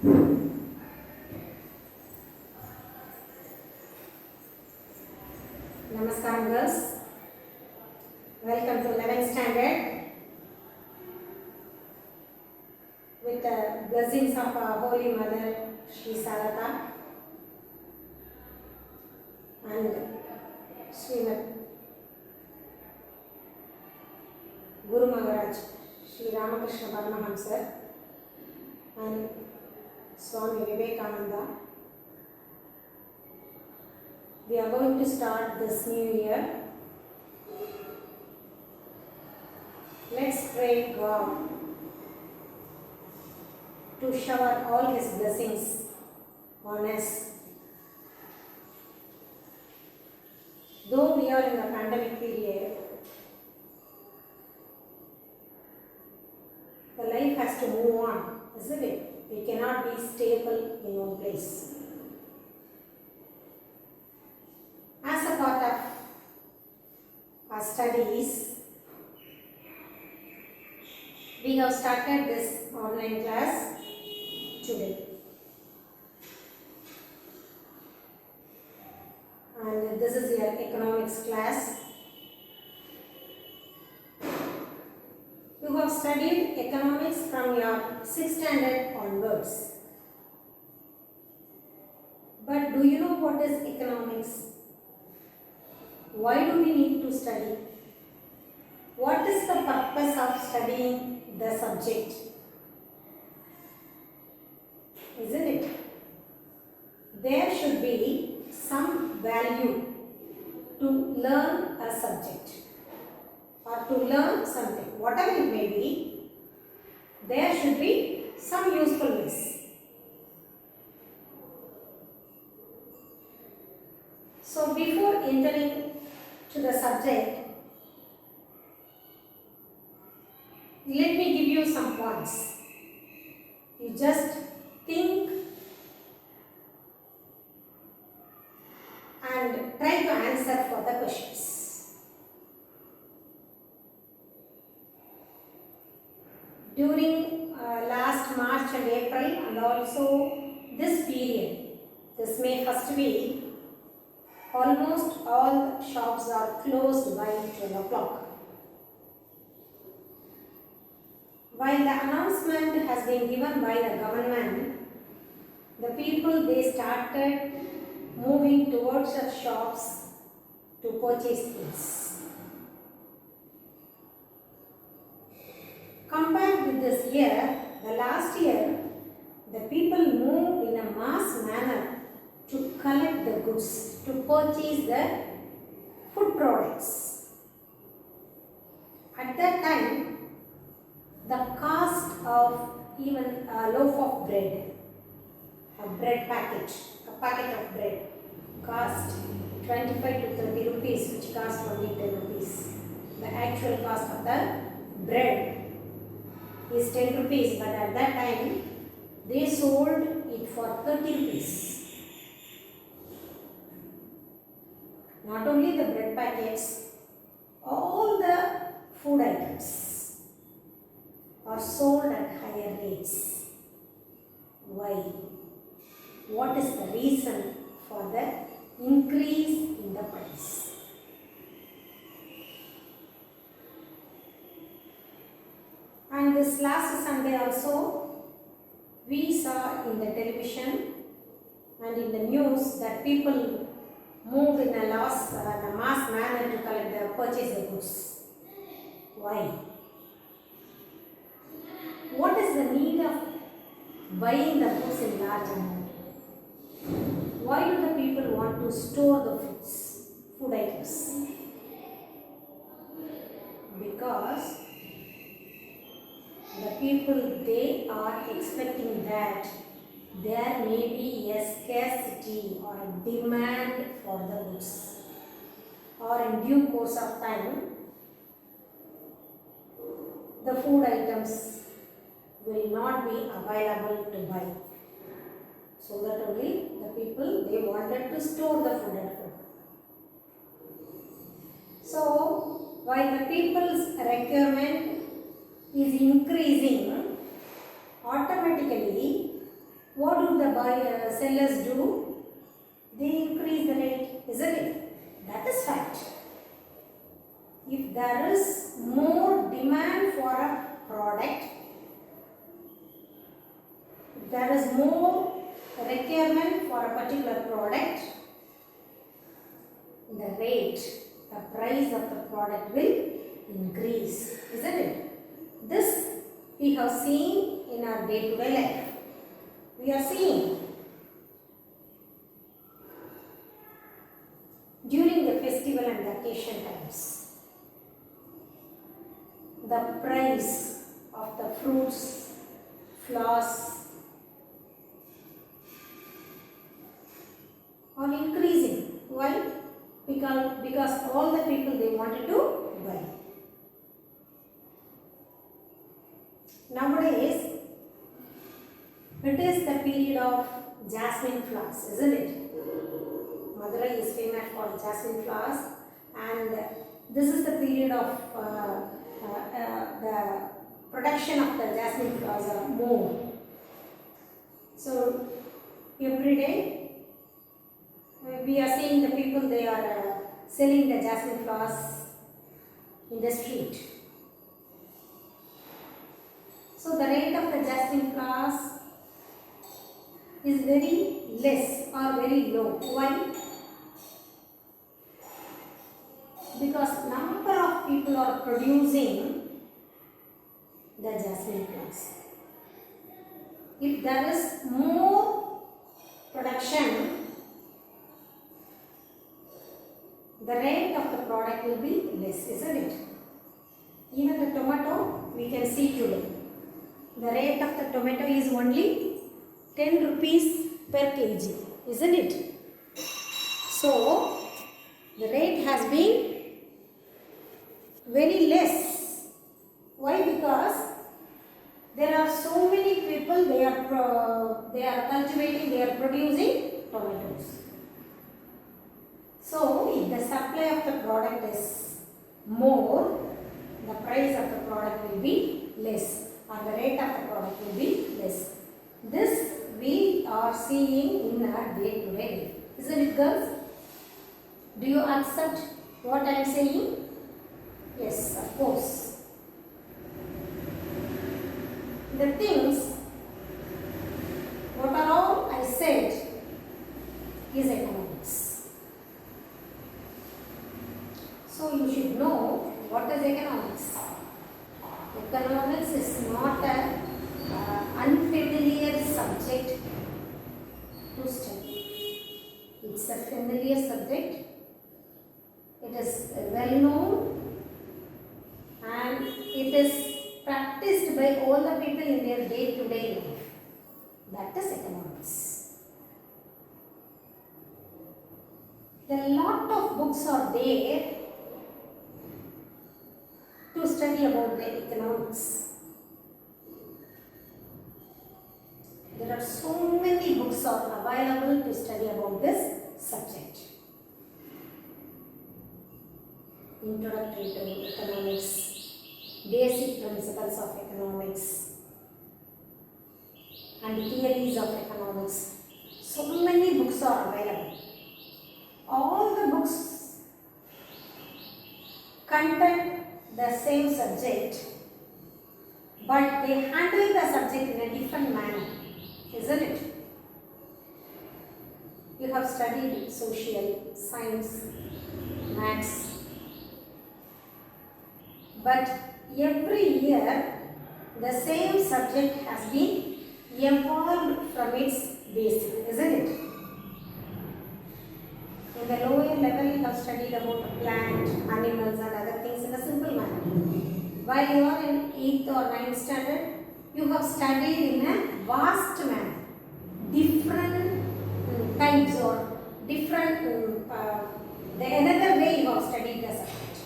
Namaskaram girls, welcome to 11th standard with the blessings of our Holy Mother Shri Sarata and Srimad Guru Maharaj Shri Ramakrishna Paramahamsa and Swami Vivekananda. We are going to start this new year. Let's pray God to shower all His blessings on us. Though we are in the pandemic period, the life has to move on, isn't it? We cannot be stable in one place. As a part of our studies, we have started this online class today. And this is your economics class. You have studied economics from your 6th standard onwards. But do you know what is economics? Why do we need to study? What is the purpose of studying the subject? Isn't it? There should be some value to learn a subject or to learn something. Whatever it may be, there should be some usefulness. So before entering to the subject, let me give you some points. You just think and try to answer for the questions. During last March and April and also this period, this May first week, almost all shops are closed by 12 o'clock. While the announcement has been given by the government, the people they started moving towards the shops to purchase things. Compared with this year, the last year, the people moved in a mass manner to collect the goods, to purchase the food products. At that time, the cost of even a loaf of bread, a bread packet, a packet of bread, cost 25 to 30 rupees, which cost only 10 rupees. The actual cost of the bread is 10 rupees, but at that time, they sold it for 30 rupees. Not only the bread packets, all the food items are sold at higher rates. Why? What is the reason for the increase in the price? And this last Sunday also, we saw in the television and in the news that people moved in a mass manner to purchase the goods. Why? What is the need of buying the goods in large amount? Why do the people want to store the food items? Because the people, they are expecting that there may be a scarcity or a demand for the goods, or in due course of time, the food items will not be available to buy. So that only the people, they wanted to store the food at home. So while the people's requirement is increasing, automatically what do the sellers do? They increase the rate, isn't it? That is fact. If there is more demand for a product, if there is more requirement for a particular product, the rate, the price of the product will increase, isn't it? This we have seen in our day-to-day life. We are seeing during the festival and vacation times, the price of the fruits, flowers are increasing. Why? Because all the people they wanted to buy. Nowadays, it is the period of jasmine flowers, isn't it? Madurai is famous for jasmine flowers, and this is the period of the production of the jasmine flowers are more. So every day we are seeing the people, they are selling the jasmine flowers in the street. So the rate of the jasmine flowers is very less or very low. Why? Because number of people are producing the jasmine flowers. If there is more production, the rate of the product will be less, isn't it? Even the tomato we can see today. The rate of the tomato is only 10 rupees per kg, isn't it? So, the rate has been very less. Why? Because there are so many people, they are cultivating, they are producing tomatoes. So, if the supply of the product is more, the price of the product will be less, or the rate of the product will be less. This we are seeing in our day-to-day life. Isn't it, girls? Do you accept what I am saying? Yes, of course. The things, what are all I said, is economics. So you should know what is economics. Economics is not an unfamiliar subject to study. It's a familiar subject. It is well known and it is practiced by all the people in their day-to-day life. That is economics. A lot of books are there to study about the economics. There are so many books are available to study about this subject. Introductory to economics, basic principles of economics, and theories of economics. So many books are available. All the books contain the same subject, but they handle the subject in a different manner, isn't it? You have studied social, science, maths, but every year the same subject has been evolved from its basic, isn't it? In the lower level, you have studied about plant, animals and other things in a simple manner. While you are in 8th or 9th standard, you have studied in a vast manner. Different types or different, another way you have studied the subject.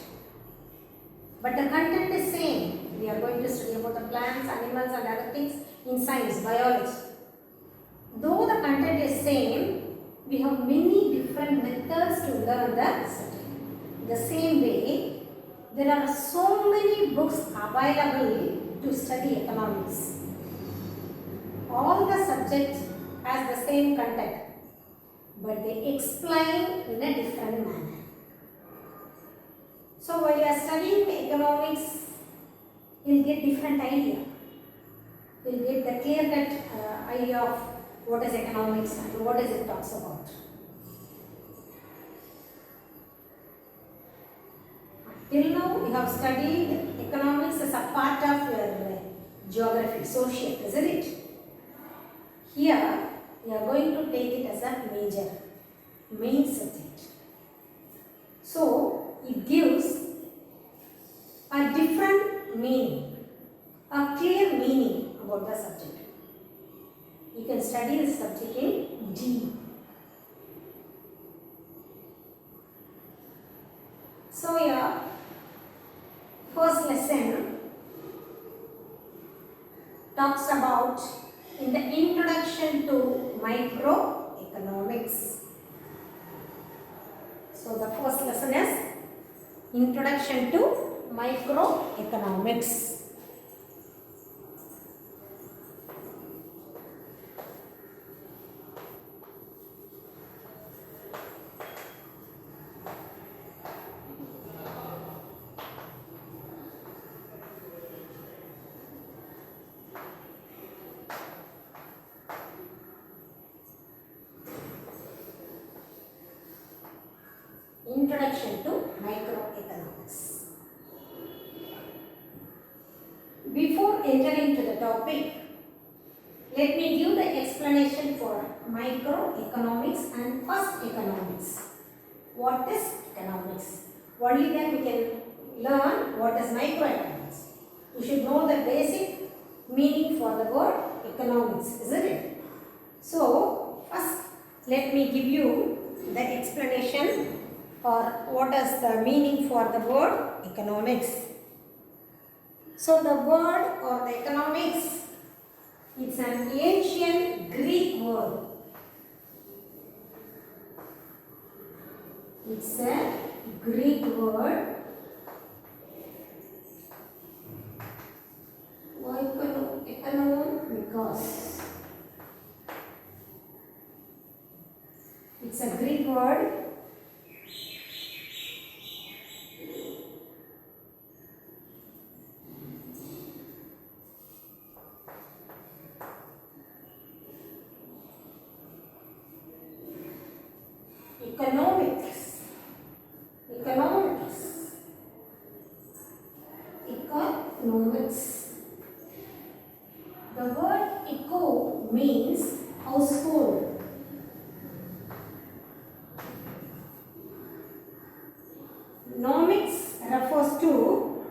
But the content is same. We are going to study about the plants, animals and other things in science, biology. Though the content is same, we have many different methods to learn the subject. The same way, there are so many books available to study economics. All the subjects has the same content, but they explain in a different manner. So while you are studying economics, you will get different idea. You will get the clear-cut idea of what is economics and what is it talks about. Till now, you have studied economics as a part of your geography, social, isn't it? Here, you are going to take it as a main subject. So, it gives a different meaning, a clear meaning about the subject. You can study this subject in deep. So, your first lesson talks about in the introduction to microeconomics. So, the first lesson is introduction to microeconomics. Introduction to microeconomics. Before entering to the topic, let me give the explanation for microeconomics and first economics. What is economics? Only then we can learn what is microeconomics. You should know the basic meaning for the word economics, isn't it? So, first let me give you the explanation or what is the meaning for the word economics. So the word or the economics, it's an ancient Greek word. It's a Greek word. Why economikos? It's a Greek word. Economics. The word eco means household. Nomics refers to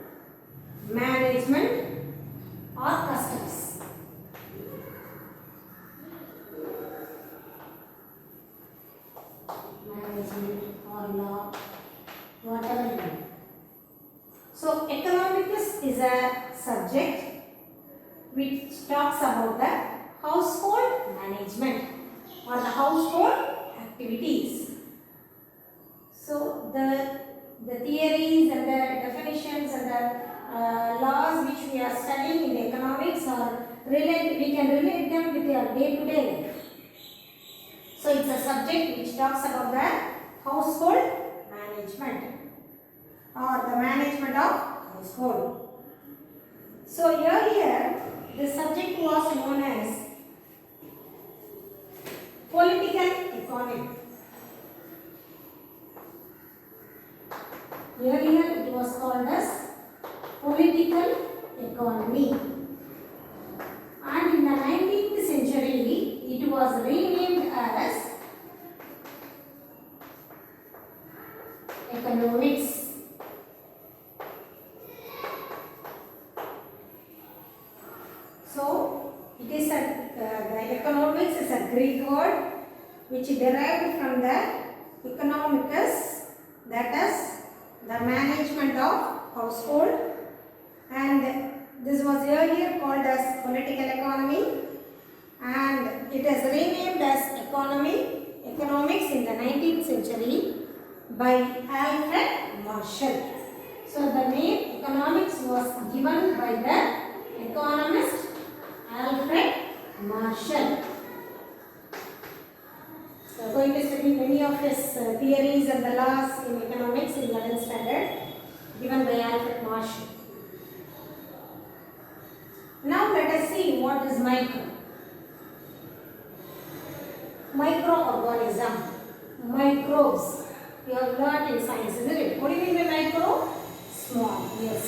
management or customs. Management or law, whatever you know. So, economics is a subject which talks about the household management or the household activities. So, the theories and the definitions and the laws which we are studying in economics are we can relate them with our day-to-day life. So, it's a subject which talks about the household management or the management of household. So, earlier this subject was known as political economy. Earlier it was called as political economy. And in the 19th century it was renamed as economics. So, it is the economics is a Greek word which derived from the economicus, that is the management of household, and this was earlier called as political economy, and it is renamed as economics in the 19th century by Alfred Marshall. So, the name economics was given by the economist Alfred Marshall. going to study many of his theories and the laws in economics in 11th standard given by Alfred Marshall. Now let us see what is micro. Microorganism, microbes. You have learned in science, isn't it? What do you mean by micro? Small, yes.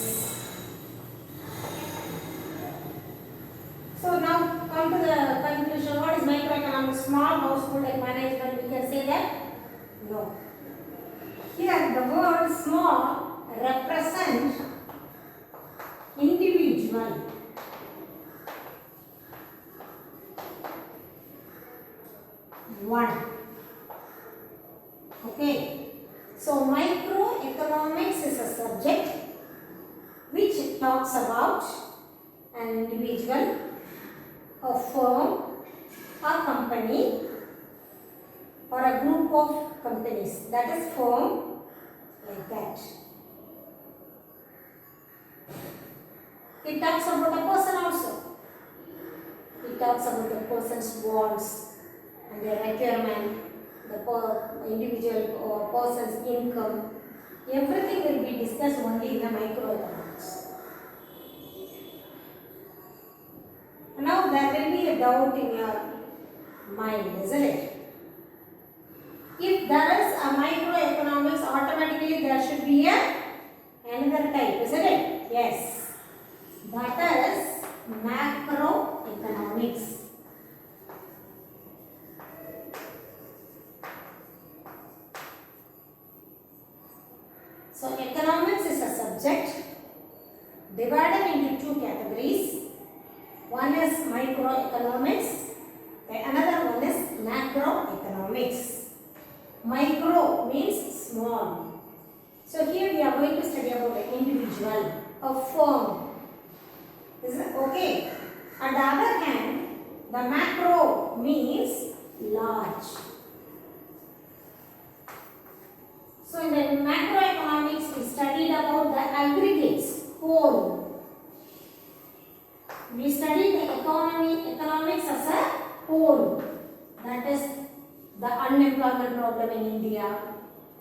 So now come to the conclusion. What is microeconomics? Small household and management. We can say that? No. Here the word small represents individual. One. Okay. So microeconomics is a subject which talks about an individual, a firm, a company, or a group of companies. That is firm, like that. It talks about a person also. It talks about the person's wants and their requirement, the individual or person's income. Everything will be discussed only in the microeconomics. Now there will be a doubt in your mind, isn't it? If there is a microeconomics, automatically there should be another type, isn't it? Yes. That is macroeconomics. So economics is a subject divided into two categories. One is microeconomics, another one is macroeconomics. Micro means small. So here we are going to study about an individual, a firm. Is it okay? On the other hand, the macro means large. So in the macroeconomics, we studied about the aggregates, whole. We studied the economics as a whole. That is the unemployment problem in India,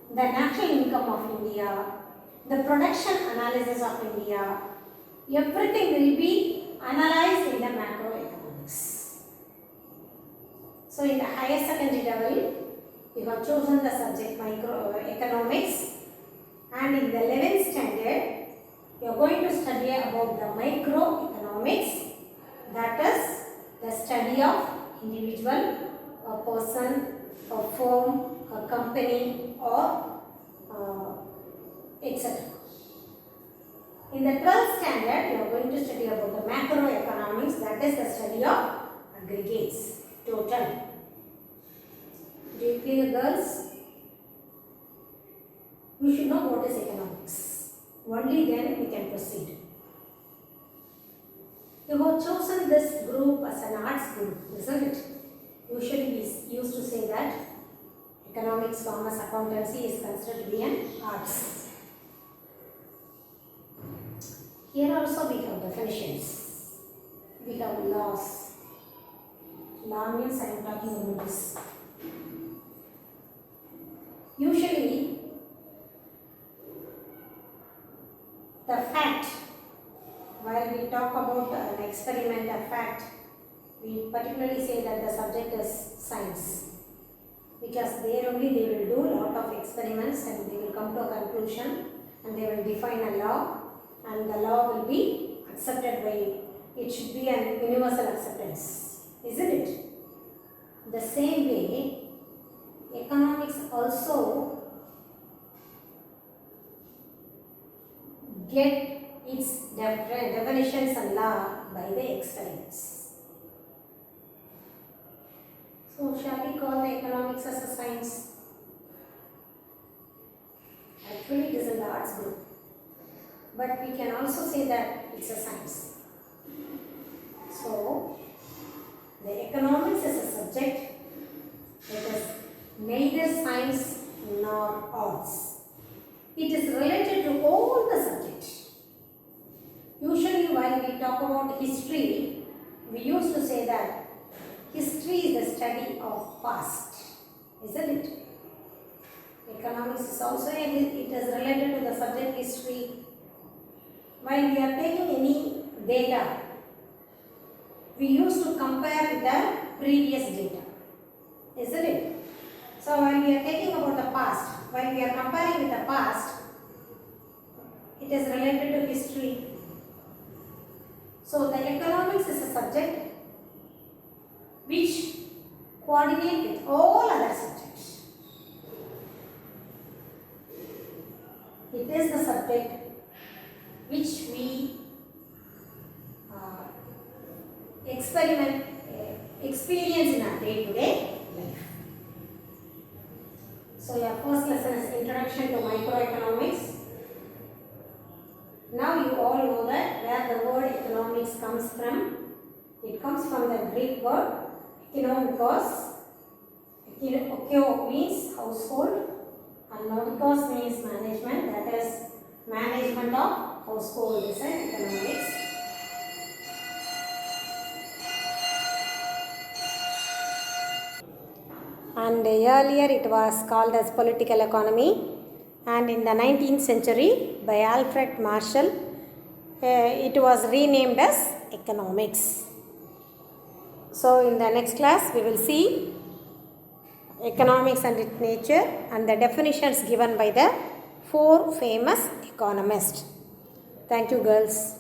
the national income of India, the production analysis of India. Everything will be analyzed in the macroeconomics. So in the higher secondary level, you have chosen the subject microeconomics, and in the 11th standard, you are going to study about the microeconomics, that is the study of individual, a person, a firm, a company, or etc. In the 12th standard, you are going to study about the macroeconomics, that is the study of aggregates, total. Do you clear, girls? We should know what is economics. Only then we can proceed. You have chosen this group as an arts group, isn't it? Usually we used to say that economics, commerce, accountancy is considered to be an arts. Here also we have definitions. We have laws. Law means I am talking about this. Usually, the fact, while we talk about an experiment, a fact, we particularly say that the subject is science. Because there only they will do a lot of experiments and they will come to a conclusion and they will define a law, and the law will be accepted by, it should be an universal acceptance, isn't it? The same way, economics also get its definitions and law by the experiments. So shall we call the economics as a science? Actually it is in the arts group, but we can also say that it's a science. So the economics is a subject that is neither science nor arts. It is related to all the subjects. Usually while we talk about history, we used to say that history is the study of past. isn't it? Economics is also it is related to the subject history. While we are taking any data, we used to compare with the previous data, isn't it? So while we are taking about the past, while we are comparing with the past, it is related to history. So the economics is a subject which coordinate with all other subjects. It is the subject which we experience in our day-to-day life. So your first lesson is Introduction to Microeconomics. Now you all know that where the word economics comes from. It comes from the Greek word economikos. Ekio means household and nomikos means management. That is management of household is economics. And earlier it was called as political economy, and in the 19th century by Alfred Marshall it was renamed as economics. So in the next class we will see economics and its nature and the definitions given by the 4 famous economists. Thank you, girls.